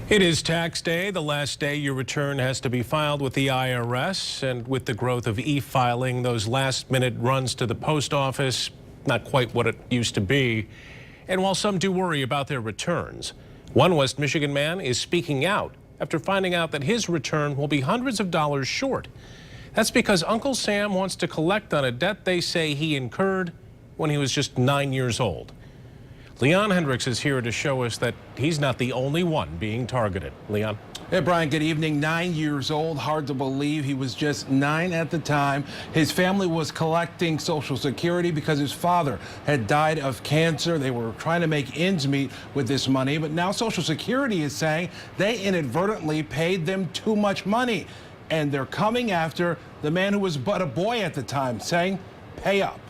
It is tax day, the last day your return has to be filed with the IRS. And with the growth of e-filing, those last-minute runs to the post office, not quite what it used to be. And while some do worry about their returns, one West Michigan man is speaking out after finding out that his return will be hundreds of dollars short. That's because Uncle Sam wants to collect on a debt they say he incurred when he was just 9 years old. Leon Hendricks is here to show us that he's not the only one being targeted. Leon. Hey, Brian, good evening. 9 years old. Hard to believe he was just 9 at the time. His family was collecting Social Security because his father had died of cancer. They were trying to make ends meet with this money, but now Social Security is saying they inadvertently paid them too much money. And they're coming after the man who was but a boy at the time, saying, pay up.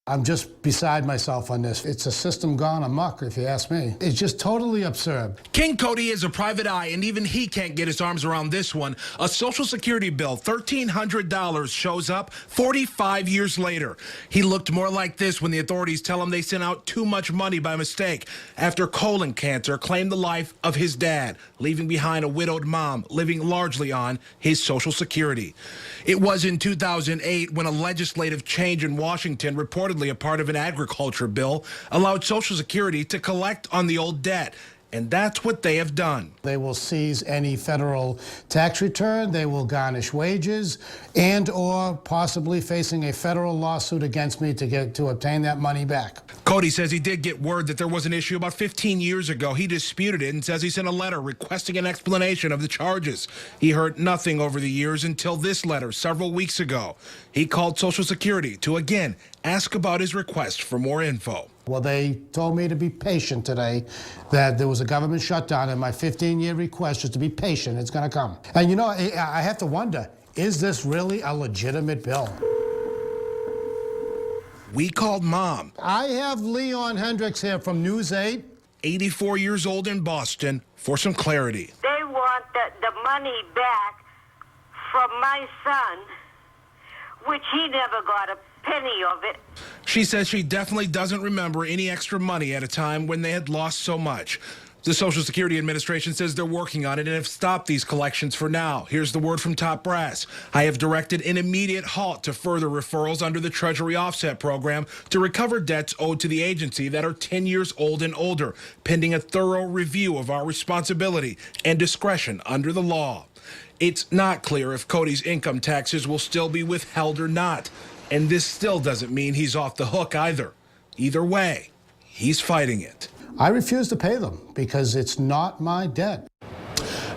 I'm just beside myself on this. It's a system gone amok, if you ask me. It's just totally absurd. King Cody is a private eye, and even he can't get his arms around this one. A Social Security bill, $1,300, shows up 45 years later. He looked more like this when the authorities tell him they sent out too much money by mistake after colon cancer claimed the life of his dad, leaving behind a widowed mom living largely on his Social Security. It was in 2008 when a legislative change in Washington, reportedly a part of an agriculture bill, allowed Social Security to collect on the old debt. And that's what they have done. They will seize any federal tax return, they will garnish wages, and or possibly facing a federal lawsuit against me to obtain that money back. Cody says he did get word that there was an issue about 15 years ago. He disputed it and says he sent a letter requesting an explanation of the charges. He heard nothing over the years until this letter several weeks ago. He called Social Security to again ask about his request for more info. Well, they told me to be patient today, that there was a government shutdown, and my 15-year request is to be patient. It's going to come. And, you know, I have to wonder, is this really a legitimate bill? We called Mom. I have Leon Hendricks here from News 8. 84 years old in Boston, for some clarity. They want the money back from my son, which he never got a penny of it. She says she definitely doesn't remember any extra money at a time when they had lost so much. The Social Security Administration says they're working on it and have stopped these collections for now. Here's the word from top brass. I have directed an immediate halt to further referrals under the Treasury Offset Program to recover debts owed to the agency that are 10 years old and older, pending a thorough review of our responsibility and discretion under the law. It's not clear if Cody's income taxes will still be withheld or not. And this still doesn't mean he's off the hook either. Either way, he's fighting it. I refuse to pay them because it's not my debt.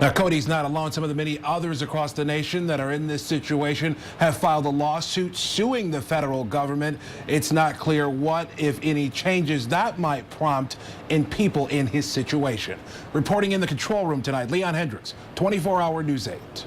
Now, Cody's not alone. Some of the many others across the nation that are in this situation have filed a lawsuit suing the federal government. It's not clear what, if any, changes that might prompt in people in his situation. Reporting in the control room tonight, Leon Hendricks, 24-hour News 8.